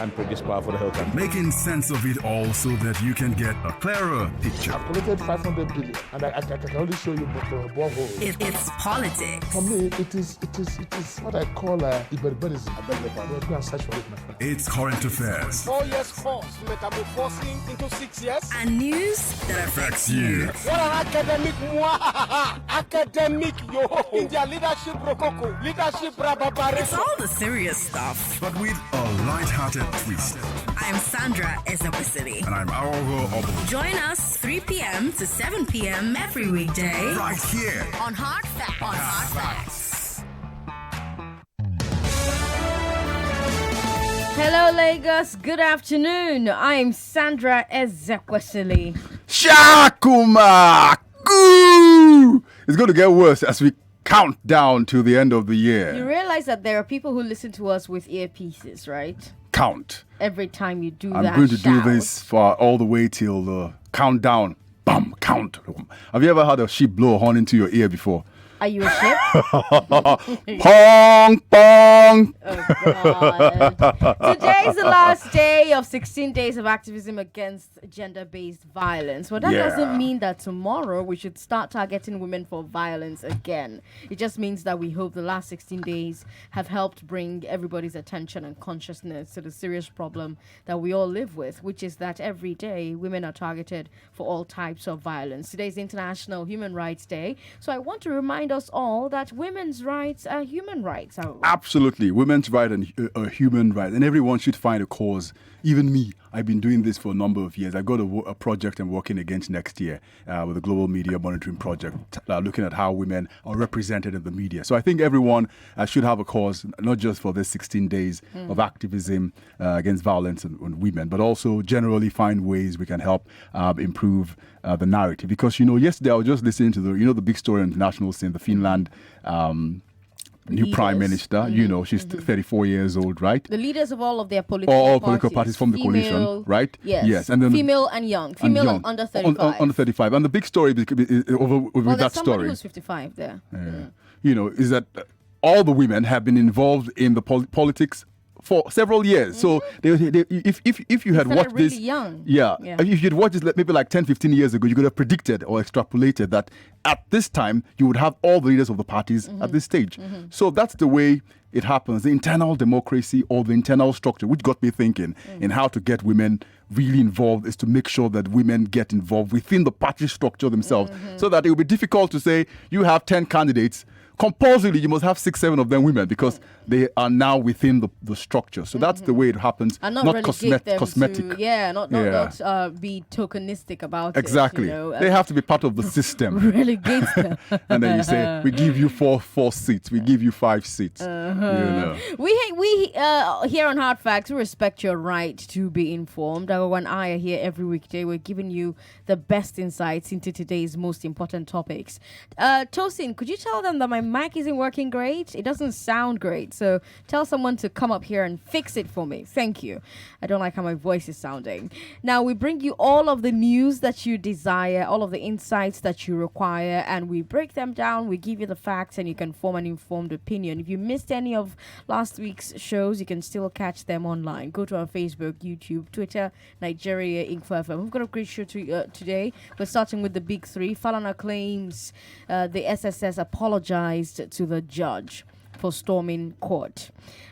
and produce power for the whole country. Making sense of it all so that you can get a clearer picture. I've collected 500 billion, and I can only show you the borehole. It's politics. For me, it is what I call Iberberism. I beg your pardon. Go and search for it, my friend. It's current affairs. 4 years course, metamorphosing into 6 years. And news that affects you. What an academic academic yo. In their leadership rococo, leadership brababare. It's all the serious stuff, but with a light-hearted twist. I'm Sandra Ezekwesili. And I'm Aghogho. Join us 3 p.m. to 7 p.m. every weekday. Right here. On Hard Facts. Hello, Lagos. Good afternoon. I am Sandra Ezekwesili. Shakuma! It's going to get worse as we count down to the end of the year. You realize that there are people who listen to us with earpieces, right? Count. Every time you do I'm that. I'm going to do this for all the way till the countdown. Bam, count. Have you ever had a sheep blow a horn into your ear before? Are you a ship? Pong, pong. Oh, God. Today is the last day of 16 days of activism against gender-based violence. Well, that doesn't mean that tomorrow we should start targeting women for violence again. It just means that we hope the last 16 days have helped bring everybody's attention and consciousness to the serious problem that we all live with, which is that every day women are targeted for all types of violence. Today is International Human Rights Day, so I want to remind us all that women's rights are human rights. Absolutely. Women's rights are human rights, and everyone should find a cause. Even me, I've been doing this for a number of years. I've got a project I'm working against next year with the Global Media Monitoring Project, looking at how women are represented in the media. So I think everyone should have a cause, not just for this 16 days of activism against violence on women, but also generally find ways we can help improve the narrative. Because, yesterday I was just listening to the big story on the national scene, the Finland new prime minister, she's 34 years old, right? The leaders of all of their political parties from the coalition, right? Yes. And then female and young. Female and under 35. Under 35. And the big story with that story. Somebody who's 55 there. Is that all the women have been involved in the politics for several years. So if you had watched really this, young. If you'd watched this maybe like 10, 15 years ago, you could have predicted or extrapolated that at this time you would have all the leaders of the parties at this stage. So that's the way it happens. The internal democracy or the internal structure, which got me thinking in how to get women really involved, is to make sure that women get involved within the party structure themselves, so that it will be difficult to say you have 10 candidates. Compulsorily, you must have 6, 7 of them women because they are now within the structure. So that's the way it happens, and not cosmetic. Not be tokenistic about exactly. it. They have to be part of the system. Relegate them. And then you say, we give you four seats, we give you 5 seats. We here on Hard Facts, we respect your right to be informed. Aghogho and I are here every weekday. We're giving you the best insights into today's most important topics. Tosin, could you tell them that my mic isn't working great? It doesn't sound great. So tell someone to come up here and fix it for me. Thank you. I don't like how my voice is sounding. Now, we bring you all of the news that you desire, all of the insights that you require, and we break them down. We give you the facts, and you can form an informed opinion. If you missed any of last week's shows, you can still catch them online. Go to our Facebook, YouTube, Twitter, Nigeria, Info FM. We've got a great show today. We're starting with the big three. Falana claims the SSS apologized to the judge for storming court.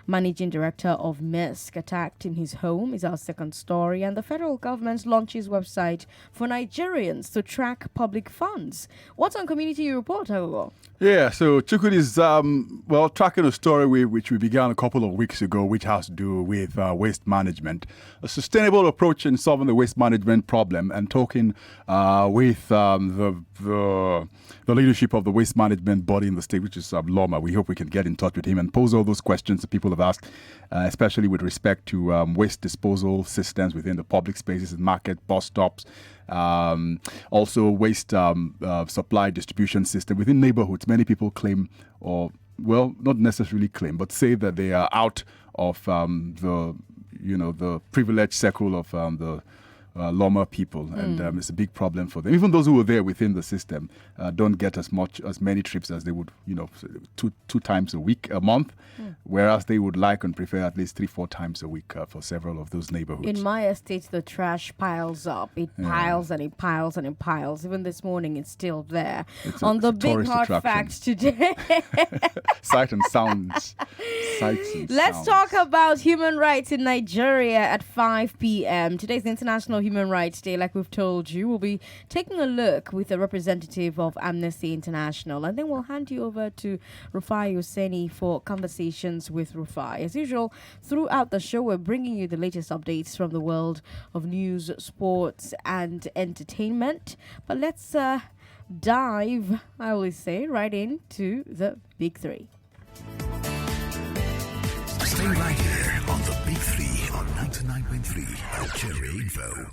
Managing Director of Maersk attacked in his home is our second story, and the federal government launches website for Nigerians to track public funds. What's on Community Report, Aghogho? Yeah, so Chukudi is tracking a story which we began a couple of weeks ago, which has to do with waste management, a sustainable approach in solving the waste management problem, and talking with the leadership of the waste management body in the state, which is Loma. We hope we can get in touch with him and pose all those questions that people have asked, especially with respect to waste disposal systems within the public spaces, market, bus stops, also waste supply distribution system within neighborhoods. Many people claim, or not necessarily claim, but say that they are out of the privileged circle of Loma people, and it's a big problem for them. Even those who were there within the system don't get as many trips as they would, two times a month, whereas they would like and prefer at least 3-4 times a week for several of those neighborhoods. In my estate, the trash piles up. It piles and it piles and it piles. Even this morning, it's still there. On the big hard facts today. Sight and sounds. Sights and Let's sounds. talk about human rights in Nigeria at 5 p.m. Today's International Human Rights Day, like we've told you. We'll be taking a look with a representative of Amnesty International, and then we'll hand you over to Rufai Oseni for conversations with Rufai. As usual, throughout the show, we're bringing you the latest updates from the world of news, sports, and entertainment. But let's dive, I always say, right into the big three. Stay right here on the Big Three on 99.3 Algeria Info.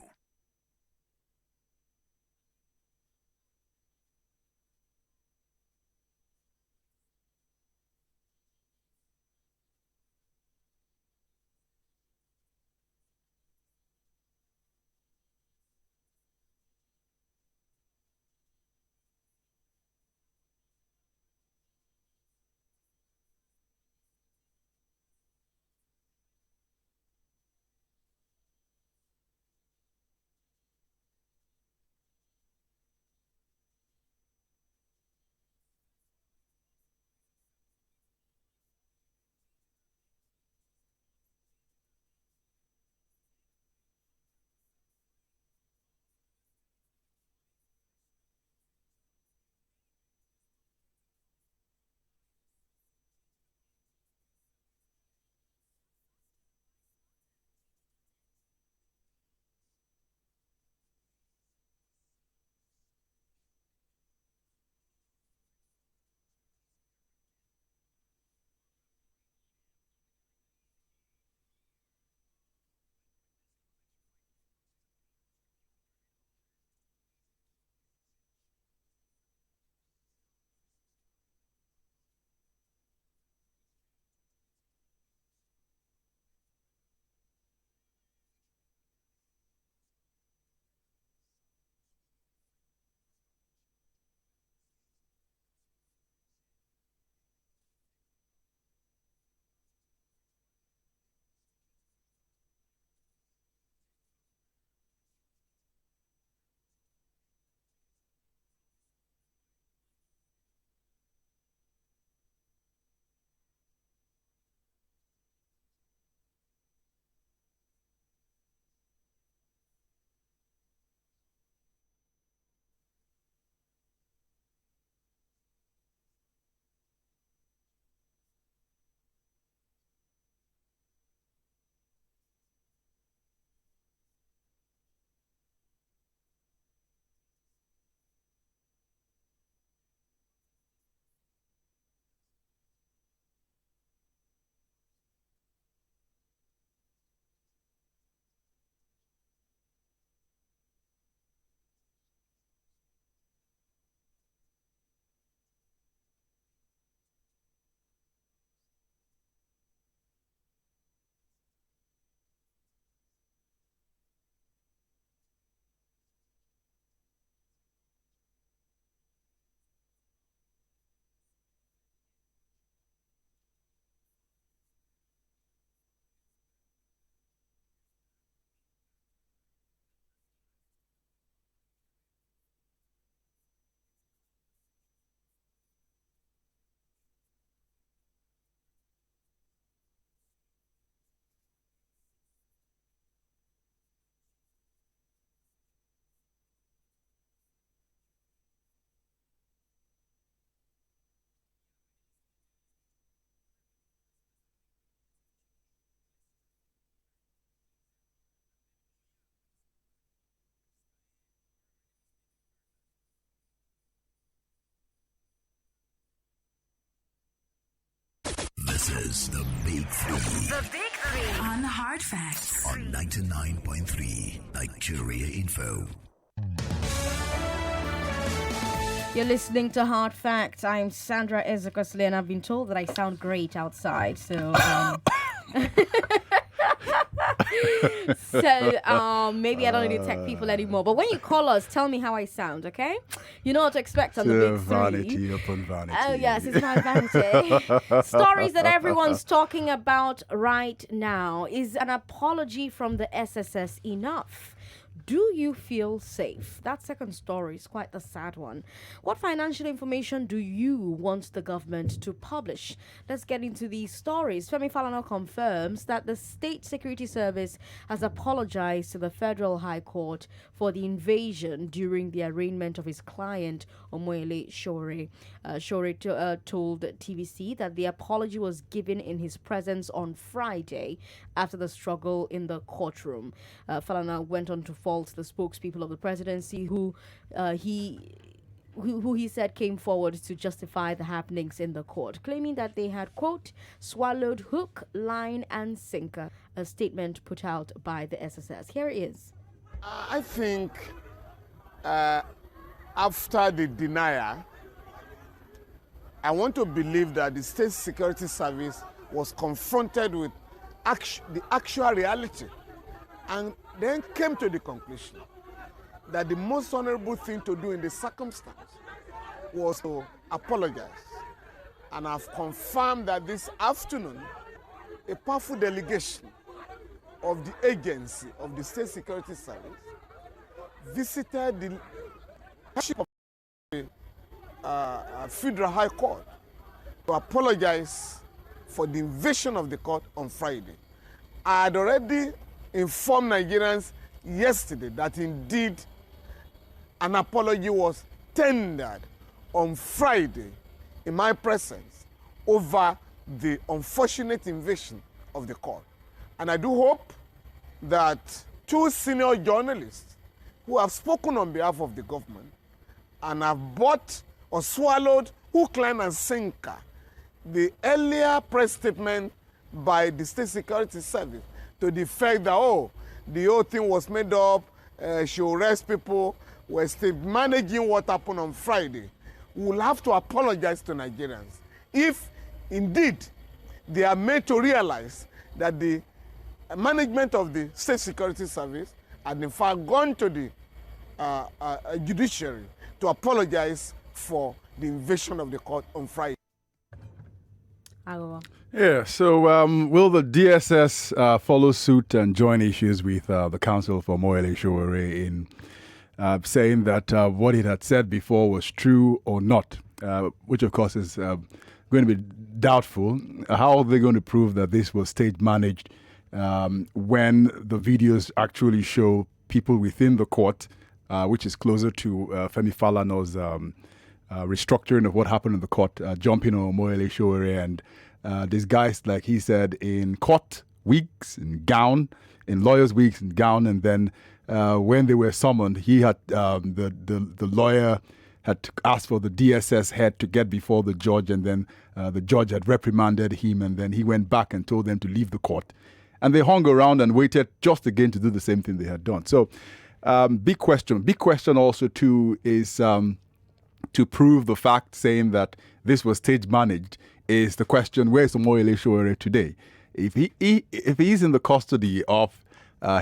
This is the Big Three. The Big Three on Hard Facts On 99.3 Nigeria Info. You're listening to Hard Facts. I'm Sandra Ezekwesili, and I've been told that I sound great outside. So, So maybe I don't need to tech people anymore. But when you call us, tell me how I sound, okay? You know what to expect on the big three. Vanity upon vanity. Oh, yes, it's my vanity. Stories that everyone's talking about right now. Is an apology from the SSS enough? Do you feel safe? That second story is quite the sad one. What financial information do you want the government to publish? Let's get into these stories. Femi Falana confirms that the State Security Service has apologized to the Federal High Court for the invasion during the arraignment of his client, Omoyele Sowore. Sowore told TVC that the apology was given in his presence on Friday after the struggle in the courtroom. Falana went on to fault the spokespeople of the presidency who he said came forward to justify the happenings in the court, claiming that they had, quote, swallowed hook, line and sinker, a statement put out by the SSS. Here it is. I think after the denial, I want to believe that the State Security Service was confronted with the actual reality and then came to the conclusion that the most honorable thing to do in the circumstance was to apologize. And I've confirmed that this afternoon, a powerful delegation of the agency of the State Security Service visited the leadership of the Federal High Court to apologize for the invasion of the court on Friday. I had already informed Nigerians yesterday that indeed an apology was tendered on Friday in my presence over the unfortunate invasion of the court. And I do hope that two senior journalists who have spoken on behalf of the government and have bought or swallowed hook, line, and sinker the earlier press statement by the State Security Service to the fact that, the whole thing was made up, she will arrest people, we're still managing what happened on Friday. We will have to apologize to Nigerians if indeed they are made to realize that the management of the State Security Service had in fact gone to the judiciary to apologize for the invasion of the court on Friday. Aghogho. Yeah, so will the DSS follow suit and join issues with the Council for Omoyele Sowore in saying that what it had said before was true or not, which of course is going to be doubtful. How are they going to prove that this was stage managed when the videos actually show people within the court, which is closer to Femi Falana's restructuring of what happened in the court, jumping on Omoyele Sowore and these guys, like he said, in court wigs and gown, in lawyers' wigs and gown, and then when they were summoned, he had the lawyer had asked for the DSS head to get before the judge, and then the judge had reprimanded him, and then he went back and told them to leave the court, and they hung around and waited just again to do the same thing they had done. So, big question. Big question also too is to prove the fact, saying that this was stage managed, is the question: where's Omoyele Sowore today? If he's in the custody of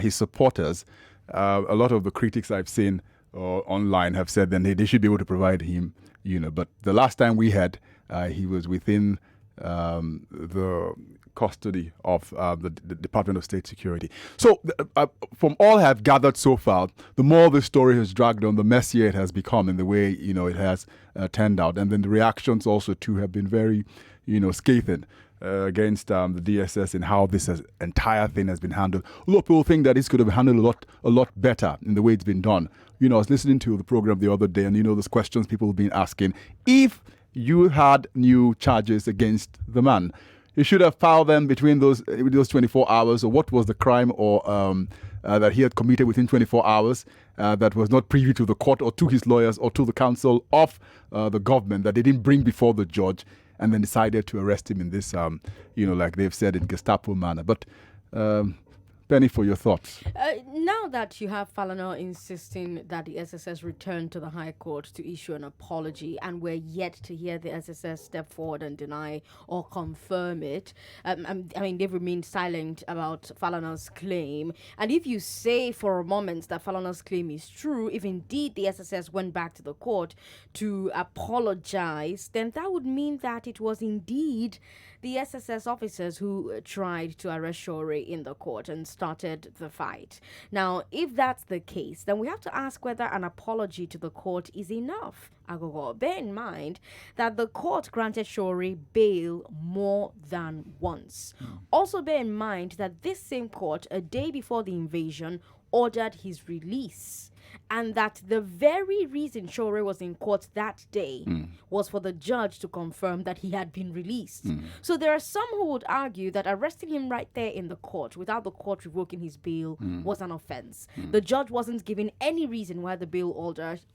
his supporters, a lot of the critics I've seen online have said then they should be able to provide him, But the last time we had, he was within the custody of the Department of State Security. So from all I've gathered so far, the more the story has dragged on, the messier it has become in the way, it has turned out. And then the reactions also too have been very, scathing against the DSS and how this entire thing has been handled. A lot of people think that this could have been handled a lot better in the way it's been done. I was listening to the program the other day, and those questions people have been asking. If you had new charges against the man, you should have filed them between those 24 hours, or what was the crime or that he had committed within 24 hours that was not privy to the court or to his lawyers or to the council of the government, that they didn't bring before the judge, and then decided to arrest him in this, like they've said, in Gestapo manner. But Penny, for your thoughts. Now, now that you have Falana insisting that the SSS return to the High Court to issue an apology, and we're yet to hear the SSS step forward and deny or confirm it, they've remained silent about Falana's claim. And if you say for a moment that Falana's claim is true, if indeed the SSS went back to the court to apologize, then that would mean that it was indeed the SSS officers who tried to arrest Shore in the court and started the fight. Now, if that's the case, then we have to ask whether an apology to the court is enough. Aghogho, bear in mind that the court granted Shore bail more than once. Also bear in mind that this same court, a day before the invasion, ordered his release. And that the very reason Shore was in court that day was for the judge to confirm that he had been released. So there are some who would argue that arresting him right there in the court without the court revoking his bail was an offense. The judge wasn't given any reason why the bail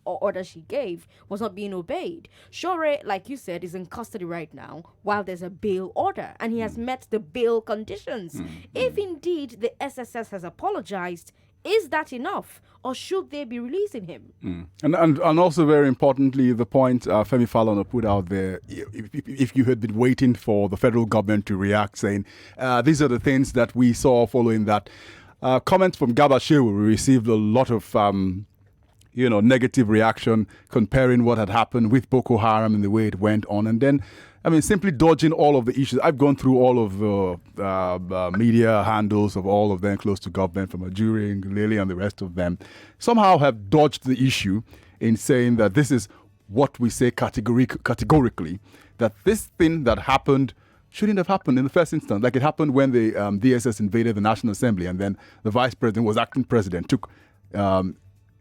order she gave was not being obeyed. Shore, like you said, is in custody right now while there's a bail order, and he has met the bail conditions. If indeed the SSS has apologized, is that enough, or should they be releasing him? And also, very importantly, the point Femi Falana put out there, if you had been waiting for the federal government to react, saying, these are the things that we saw following that. Comments from Garba Shehu received a lot of negative reaction, comparing what had happened with Boko Haram and the way it went on. And then, simply dodging all of the issues. I've gone through all of the media handles of all of them close to government, from Ajuring, Lily, and the rest of them, somehow have dodged the issue in saying that this is what we say categorically, that this thing that happened shouldn't have happened in the first instance. Like it happened when the DSS invaded the National Assembly, and then the vice president was acting president, took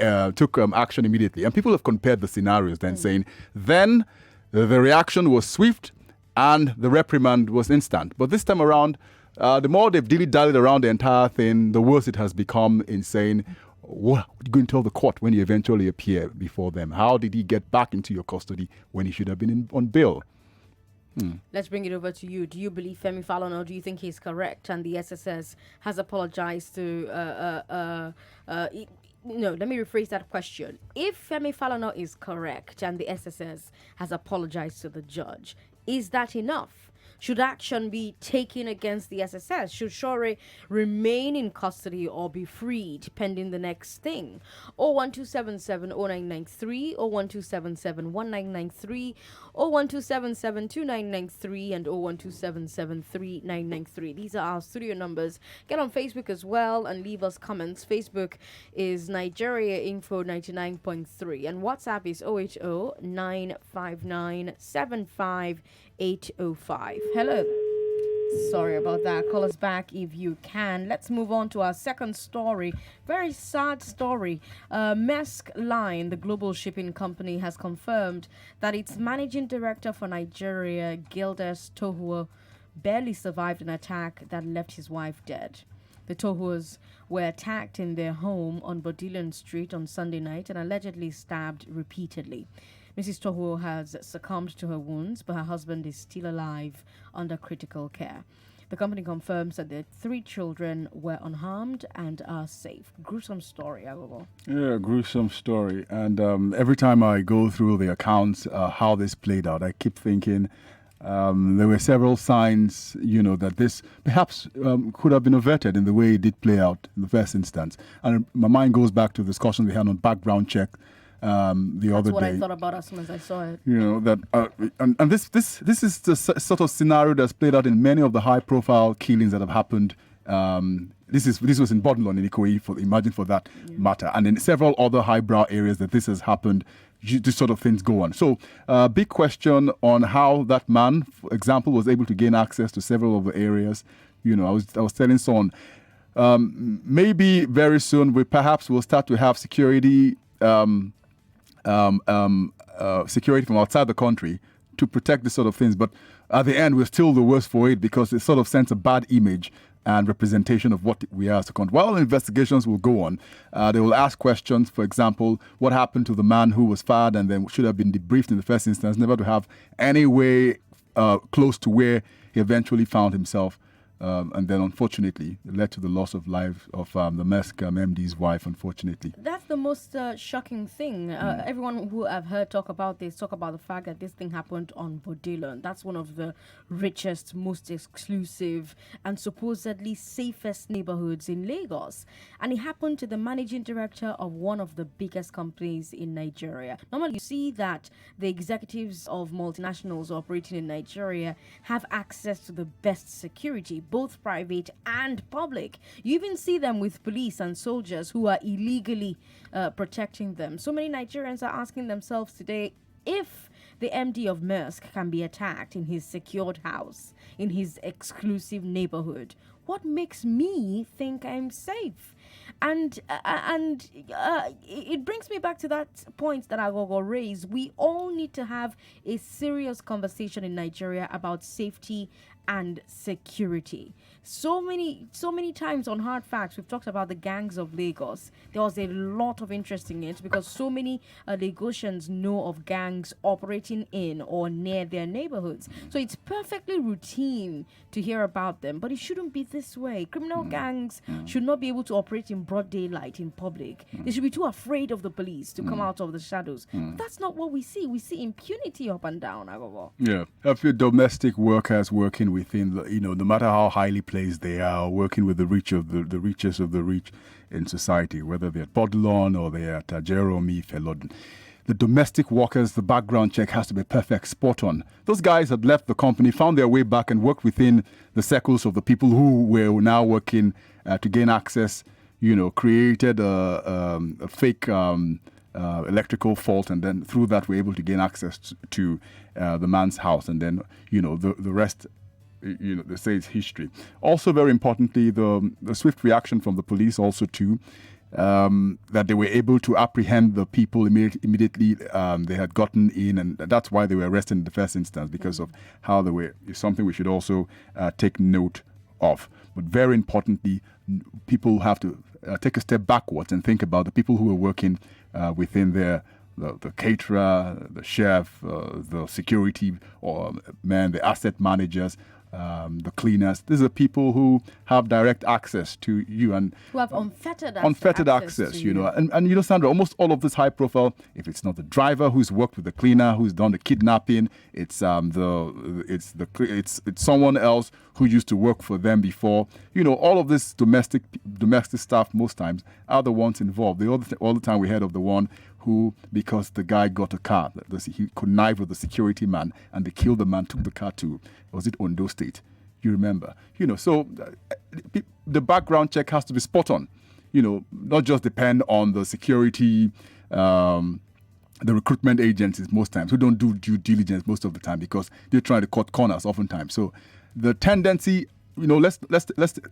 action immediately. And people have compared the scenarios then, saying then the reaction was swift and the reprimand was instant. But this time around, the more they've dilly-dallied around the entire thing, the worse it has become in saying, what are you going to tell the court when you eventually appear before them? How did he get back into your custody when he should have been on bail? Let's bring it over to you. Do you believe Femi Falana, or do you think he's correct and the SSS has apologized to... No, let me rephrase that question. If Femi Falana is correct and the SSS has apologized to the judge, is that enough? Should action be taken against the SSS? Should Shore remain in custody or be freed pending the next thing? 01277-0993, 01277-1993, 01277-2993, and 01277-3993. These are our studio numbers. Get on Facebook as well and leave us comments. Facebook is Nigeria Info 99.3 and WhatsApp is 080-959-75805. Hello. Sorry about that. Call us back if you can. Let's move on to our second story. Very sad story. Maersk Line, the global shipping company, has confirmed that its managing director for Nigeria, Gildas Tohuo, barely survived an attack that left his wife dead. The Tohuos were attacked in their home on Bodilian Street on Sunday night and allegedly stabbed repeatedly. Mrs. Tohuo has succumbed to her wounds, but her husband is still alive under critical care. The company confirms that their 3 children were unharmed and are safe. Gruesome story, Aghogho. Yeah, gruesome story. And every time I go through the accounts, how this played out, I keep thinking there were several signs, that this perhaps could have been averted in the way it did play out in the first instance. And my mind goes back to the discussion we had on background check the other day. That's what I thought about as soon as I saw it. And this is the sort of scenario that's played out in many of the high-profile killings that have happened. This was in Bodilon in Ikoyi, for that matter, and in several other highbrow areas that this has happened. This sort of things go on. So, big question on how that man, for example, was able to gain access to several of the areas. I was telling someone, maybe very soon we perhaps will start to have security. Security from outside the country to protect this sort of things. But at the end, we're still the worst for it because it sort of sends a bad image and representation of what we are as a country. While investigations will go on, they will ask questions. For example, what happened to the man who was fired and then should have been debriefed in the first instance, never to have any way close to where he eventually found himself And then, unfortunately, it led to the loss of life of the Maersk MD's wife, unfortunately. That's the most shocking thing. Everyone who I've heard talk about the fact that this thing happened on Bodilon. That's one of the richest, most exclusive, and supposedly safest neighborhoods in Lagos. And it happened to the managing director of one of the biggest companies in Nigeria. Normally, you see that the executives of multinationals operating in Nigeria have access to the best security, both private and public. You even see them with police and soldiers who are illegally protecting them. So many Nigerians are asking themselves today, if the MD of Maersk can be attacked in his secured house, in his exclusive neighborhood, what makes me think I'm safe? And it brings me back to that point that Aghogho raised. We all need to have a serious conversation in Nigeria about safety and security. So many times on Hard Facts, we've talked about the gangs of Lagos. There was a lot of interest in it because so many Lagosians know of gangs operating in or near their neighborhoods. So it's perfectly routine to hear about them, but it shouldn't be this way. Criminal gangs should not be able to operate in broad daylight in public. They should be too afraid of the police to come out of the shadows. But that's not what we see. We see impunity up and down, Aghogho. Yeah, a few domestic workers working within, no matter how highly placed they are, working with the richest of the rich in society, whether they're at Bodilon or they're at Jeremy Felodin. The domestic workers, the background check has to be perfect, spot on. Those guys had left the company, found their way back and worked within the circles of the people who were now working to gain access, created a fake electrical fault, and then through that we're able to gain access to the man's house, and then the rest, they say it's history. Also, very importantly, the swift reaction from the police also too, that they were able to apprehend the people immediately they had gotten in, and that's why they were arrested in the first instance, because of how they were. Is something we should also take note of. But very importantly, people have to take a step backwards and think about the people who are working within the caterer, the chef, the security or the asset managers, the cleaners. These are people who have direct access to you and who have unfettered access, and Sandra, almost all of this high profile, if it's not the driver who's worked with the cleaner, who's done the kidnapping, it's someone else who used to work for them before. All of this domestic staff most times are the ones involved. All the time we heard of the one who, because the guy got a car, he connived with the security man and they killed the man, took the car to, was it Ondo State? You remember? So the background check has to be spot on. Not just depend on the security, the recruitment agencies most times, who don't do due diligence most of the time because they're trying to cut corners oftentimes. So the tendency, let's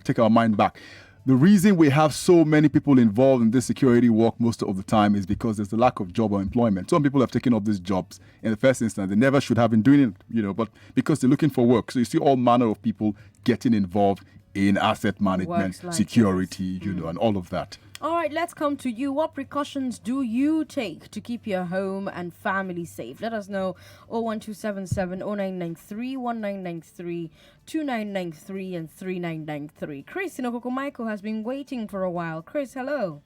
take our mind back. The reason we have so many people involved in this security work most of the time is because there's a lack of job or employment. Some people have taken up these jobs in the first instance. They never should have been doing it, but because they're looking for work. So you see all manner of people getting involved in asset management, like security, and all of that. All right, let's come to you. What precautions do you take to keep your home and family safe? Let us know. 01277 0993 1993 2993 and 3993. Chris in Oghogho Michael has been waiting for a while. Chris, hello.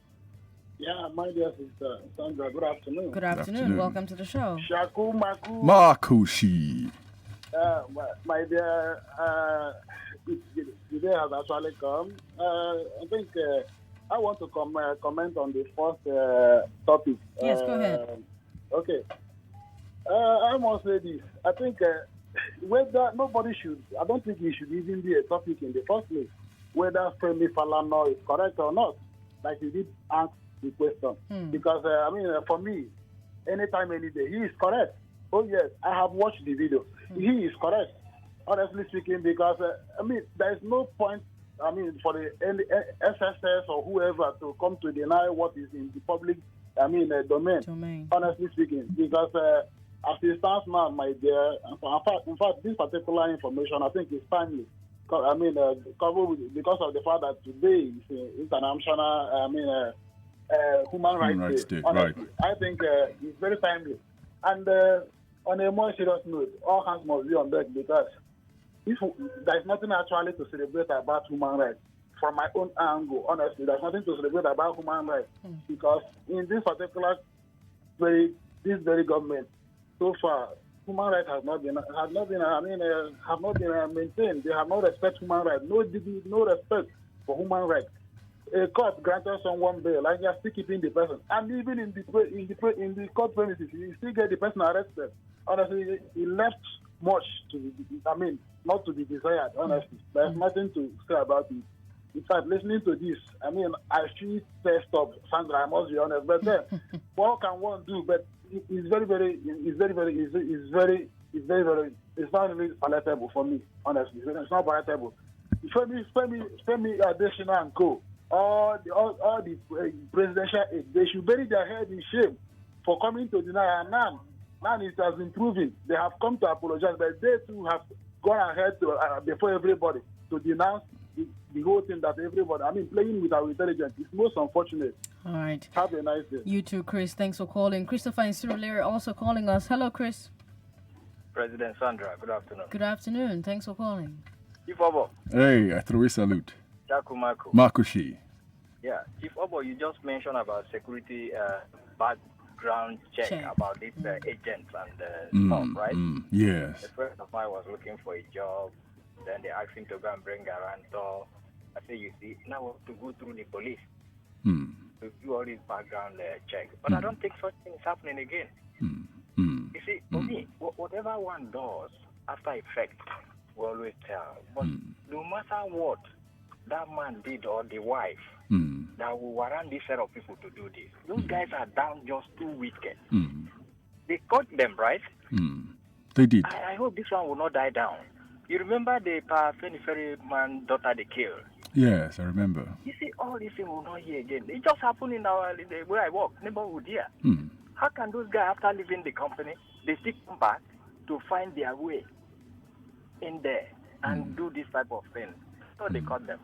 Yeah, my dear sister Sandra, good afternoon. Good afternoon. Welcome to the show. Shaku Maku. Makushi. My dear, the day has actually come. I think I want to comment on the first topic. Yes, go ahead. Okay. I must say this. I think whether nobody should, I don't think it should even be a topic in the first place, whether Femi Falana is correct or not. Like you did ask the question. Because, for me, anytime, any day, he is correct. Oh, yes, I have watched the video. He is correct, honestly speaking, because, there is no point, for the SSS or whoever to come to deny what is in the public, domain. Honestly speaking, because as it stands now, my dear, in fact, this particular information, I think is timely. Because of the fact that today is international, human rights day. Right. I think it's very timely. And on a more serious note, all hands must be on deck because if there's nothing actually to celebrate about human rights, from my own angle, honestly, there's nothing to celebrate about human rights because in this particular this very government, so far, human rights have not been maintained. They have not respect human rights. No dignity, no respect for human rights. A court granted someone bail, and you are still keeping the person, and even in the court premises, you still get the person arrested. Honestly, he left much not to be desired. Honestly, there's nothing to say about it. In fact, listening to this, I feel stressed up, Sandra. I must be honest, but then, what can one do? But it's not really palatable for me. Honestly, it's not palatable. Femi Adesina and co. All the presidential aid, they should bury their head in shame for coming to deny. And now it has been proven. They have come to apologize, but they too have gone ahead to before everybody to denounce the whole thing that everybody, playing with our intelligence. It's most unfortunate. All right. Have a nice day. You too, Chris. Thanks for calling. Christopher and Surulere also calling us. Hello, Chris. President Sandra, good afternoon. Good afternoon. Thanks for calling. Chief Oboh. Hey, I throw a salute. Jakumaku. Makushi. Yeah, Chief Oboh, you just mentioned about security background check about these agents and stuff, right? Yes. A friend of mine was looking for a job. Then they asked him to go and bring a guarantor. I said, you see, now we have to go through the police to do all these background checks. But I don't think such things happening again. You see, for me, whatever one does after effect, we always tell. But no matter what that man did or the wife, that will warrant this set of people to do this. Those guys are down just 2 weekends. They caught them, right? They did. I hope this one will not die down. You remember the Ferry man daughter they killed? Yes, I remember. You see, all these things will not hear again. It just happened in the where I work, neighborhood here. How can those guys, after leaving the company, they still come back to find their way in there and do this type of thing? So they caught them.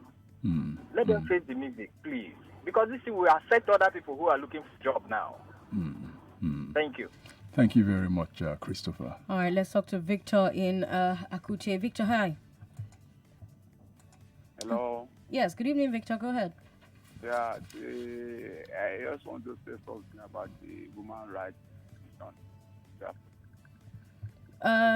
Let them face the music, please. Because this will affect other people who are looking for a job now. Thank you. Thank you very much, Christopher. All right, let's talk to Victor in Akute. Victor, hi. Hello. Yes, good evening, Victor. Go ahead. Yeah, I just want to say something about the human rights.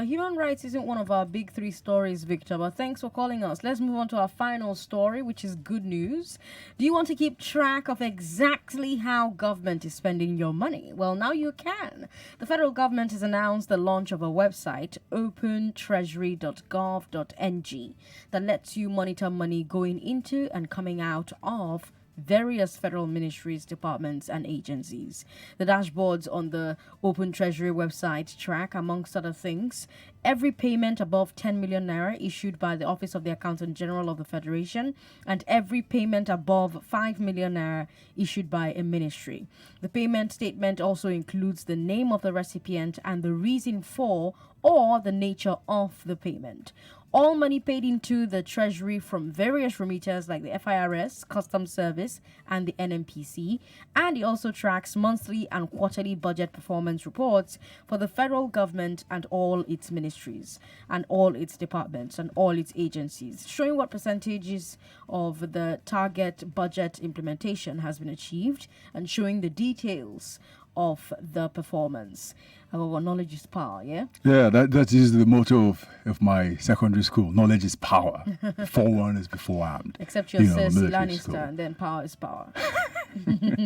Human rights isn't one of our big three stories, Victor, but thanks for calling us. Let's move on to our final story, which is good news. Do you want to keep track of exactly how government is spending your money? Well, now you can. The federal government has announced the launch of a website, opentreasury.gov.ng, that lets you monitor money going into and coming out of various federal ministries, departments, and agencies. The dashboards on the Open Treasury website track, amongst other things, every payment above 10 million naira issued by the Office of the Accountant General of the Federation, and every payment above 5 million naira issued by a ministry. The payment statement also includes the name of the recipient and the reason for or the nature of the payment. All money paid into the Treasury from various remitters like the FIRS, Customs Service, and the NMPC. And it also tracks monthly and quarterly budget performance reports for the federal government and all its ministries, and all its departments, and all its agencies, showing what percentages of the target budget implementation has been achieved, and showing the details of the performance. Aghogho, knowledge is power, yeah? Yeah, that is the motto of my secondary school. Knowledge is power. Forewarned is beforearmed. Except you're Cersei military school. Lannister, and then power is power.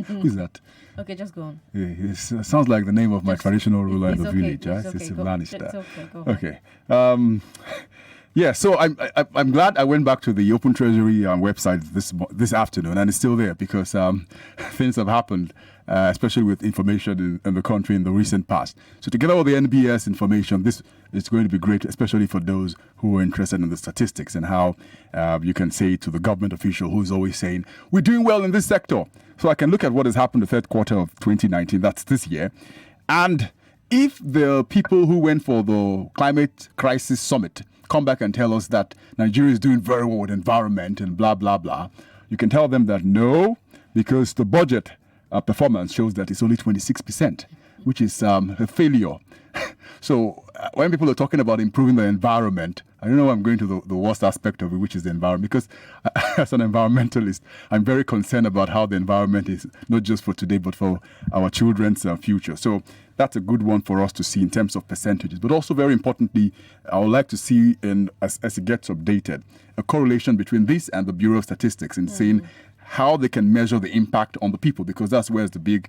Who's that? Okay, just go on. Yeah, it sounds like the name of my traditional ruler in the okay, village. it's It's okay. Lannister. It's okay, go Okay. Yeah, so I'm glad I went back to the Open Treasury website this afternoon, and it's still there because things have happened, especially with information in the country in the recent past. So to get all the NBS information, this is going to be great, especially for those who are interested in the statistics and how you can say to the government official who's always saying, we're doing well in this sector. So I can look at what has happened the third quarter of 2019, that's this year, and if the people who went for the climate crisis summit come back and tell us that Nigeria is doing very well with environment and blah, blah, blah, you can tell them that no, because the budget performance shows that it's only 26%. which is a failure. So when people are talking about improving the environment, I don't know I'm going to the worst aspect of it, which is the environment, because as an environmentalist, I'm very concerned about how the environment is not just for today, but for our children's future. So that's a good one for us to see in terms of percentages. But also, very importantly, I would like to see, as it gets updated, a correlation between this and the Bureau of Statistics in seeing how they can measure the impact on the people, because that's where's the big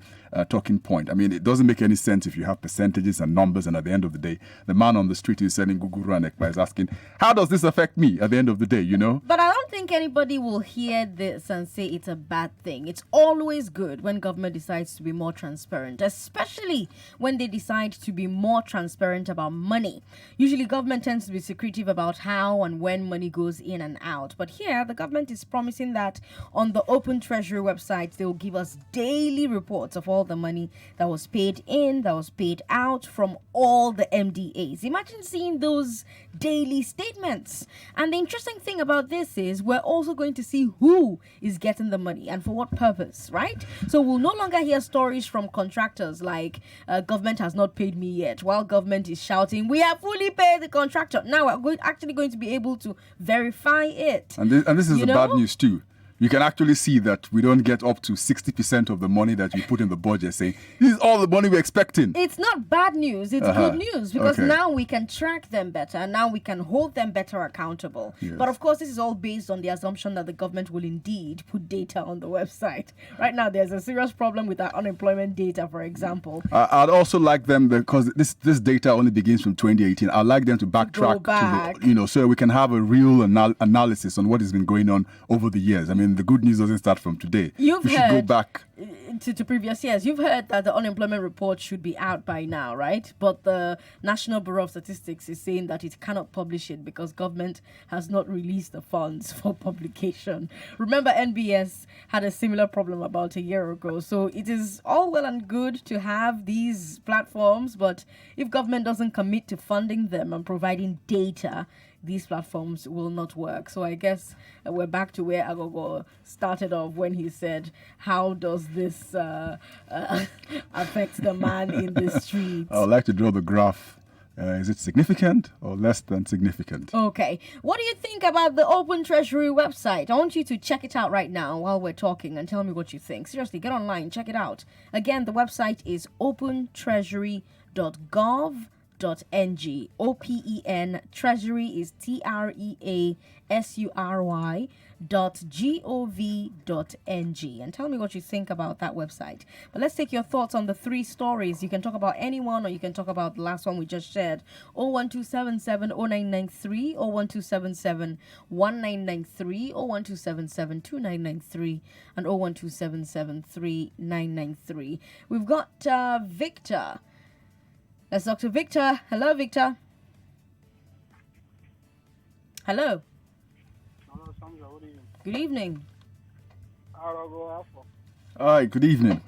talking point. I mean, it doesn't make any sense if you have percentages and numbers, and at the end of the day, the man on the street who's selling guguru and ekpa is asking, how does this affect me at the end of the day, you know? But I don't think anybody will hear this and say it's a bad thing. It's always good when government decides to be more transparent, especially when they decide to be more transparent about money. Usually government tends to be secretive about how and when money goes in and out. But here, the government is promising that on the Open Treasury website, they will give us daily reports of all the money that was paid in, that was paid out from all the MDAs. Imagine seeing those daily statements. And the interesting thing about this is we're also going to see who is getting the money and for what purpose, right? So we'll no longer hear stories from contractors like government has not paid me yet, while government is shouting, we have fully paid the contractor. Now we're actually going to be able to verify it. And this is the bad news too. You can actually see that we don't get up to 60% of the money that we put in the budget, saying, this is all the money we're expecting. It's not bad news. It's good news, because now we can track them better, and now we can hold them better accountable. Yes. But of course, this is all based on the assumption that the government will indeed put data on the website. Right now, there's a serious problem with our unemployment data, for example. I'd also like them, because this data only begins from 2018, I'd like them to backtrack, so we can have a real analysis on what has been going on over the years. I mean, the good news doesn't start from today. We should go back to previous years. You've heard that the unemployment report should be out by now, right? But the National Bureau of Statistics is saying that it cannot publish it because government has not released the funds for publication. Remember, NBS had a similar problem about a year ago. So it is all well and good to have these platforms, but if government doesn't commit to funding them and providing data, these platforms will not work. So I guess we're back to where Aghogho started off when he said, how does this affect the man in the street? I would like to draw the graph. Is it significant or less than significant? Okay. What do you think about the Open Treasury website? I want you to check it out right now while we're talking and tell me what you think. Seriously, get online, check it out. Again, the website is opentreasury.gov.ng. OPEN Treasury is TREASURY.gov.ng, and tell me what you think about that website. But let's take your thoughts on the three stories. You can talk about anyone, or you can talk about the last one we just shared. 01277 0993, 01277 1993, 01277 2993, and 01277 3993. We've got Victor. Let's talk to Victor. Hello, Victor. Hello. Hello, Sandra. What are you? Good evening. Aghogho. Hi, good evening.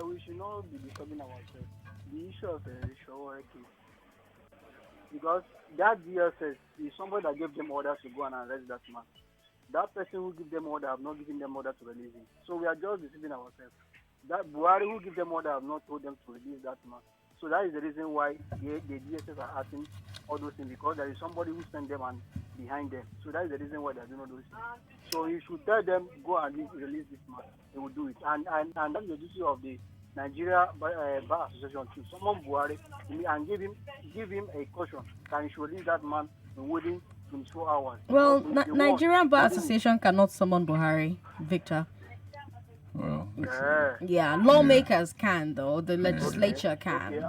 We should not be disturbing ourselves. The issue of the show case. Because that DSS is somebody that gave them orders to go and arrest that man. That person who gave them order have not given them order to release him. So we are just deceiving ourselves. That Buhari who gave them order have not told them to release that man. So that is the reason why the DSS are asking all those things, because there is somebody who sent them and behind them. So that is the reason why they are doing all those things. So you should tell them, go and release this man. They will do it. And that's the duty of the Nigeria Bar Association too. Someone Buhari and give him a caution that he should release that man within 24 hours. Well, Nigerian Bar Association cannot summon Buhari, Victor. Well, lawmakers can, though. The legislature can.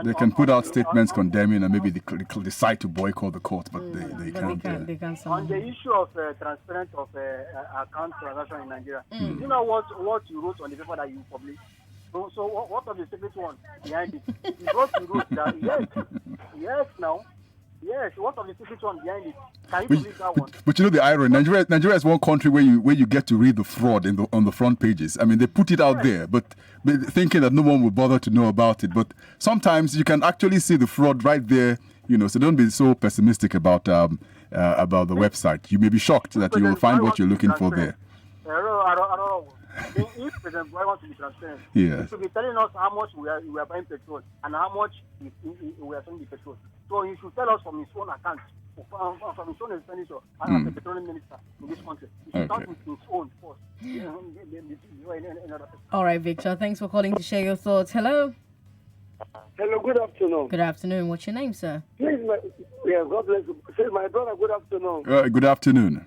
They can put out statements condemning, and maybe they decide to boycott the court, but they can't. They can on the issue of transparent of account transaction in Nigeria, you know what you wrote on the paper that you published? So what are the secret one behind it? You wrote that Yes, what are the secret one behind it? Can you believe that one? But you know the irony, Nigeria is one country where you get to read the fraud on the front pages. I mean, they put it out there, but thinking that no one will bother to know about it. But sometimes you can actually see the fraud right there, so don't be so pessimistic about the website. You may be shocked that you will find what you're looking for there. if President Buhari wants to be transparent, Yes. he should be telling us how much we are buying petrol and how much we are selling the petrol. So he should tell us from his own account, from his own expenditure as the petroleum minister in this country. He should start with his own first. All right, Victor. Thanks for calling to share your thoughts. Hello. Hello, good afternoon. Good afternoon. What's your name, sir? Please, God bless you. Say, my brother, good afternoon. Good afternoon.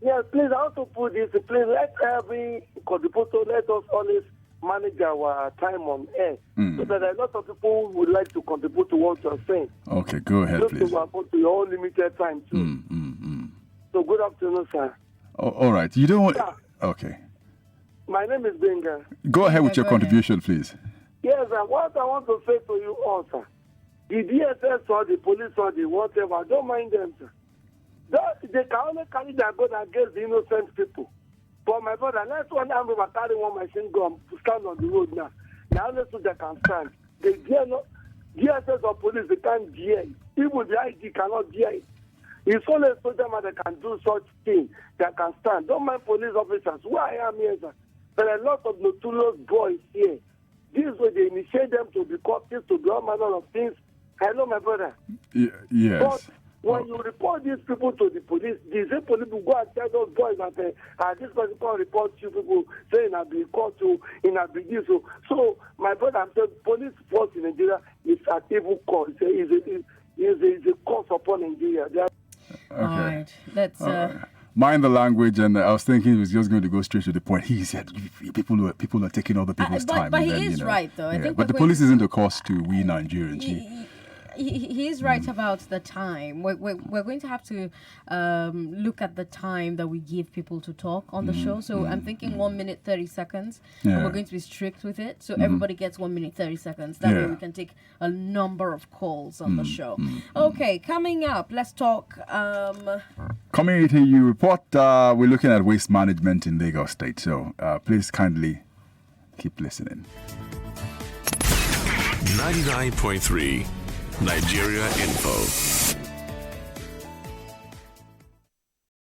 Yes, please, I want to put this. Please, let every contributor, let us always manage our time on air. So that a lot of people would like to contribute to what you're saying. Okay, go ahead, just please. to afford to your own limited time, too. So, good afternoon, sir. All right. You don't want... Yeah. Okay. My name is Benga. Go ahead with your contribution, please. Yes, and what I want to say to you all, sir, the DSS or the police or the whatever, don't mind them, sir. They can only carry their gun against the innocent people. But my brother, let's one arm over carry one machine gun to stand on the road now. Now, only so they can stand. They dare not, DSS or police, they can't dare it. Even the IG cannot dare it. It's only a soldier man that can do such thing, that can stand. Don't mind police officers. Who I am here, sir. There are a lot of notorious boys here. This way they initiate them to be corpses, to do all manner of things. Hello, my brother. Yes. But when you report these people to the police, the same police will go and tell those boys that this person can't report you people saying I'll be caught to in a big deal. So my brother, I'm saying police force in Nigeria is an evil cause. It's a curse upon Nigeria. All right. Let's. Mind the language, and I was thinking he was just going to go straight to the point. He said people are taking other people's time. But he is right, though. I think but the police isn't a cost to we Nigerians. He is right about the time. We're going to have to look at the time that we give people to talk on the show. So I'm thinking 1 minute 30 seconds. And we're going to be strict with it. So everybody gets 1 minute 30 seconds. That way we can take a number of calls on the show. Okay, coming up, let's talk. Community you report. We're looking at waste management in Lagos State. So please kindly keep listening. 99.3 Nigeria Info.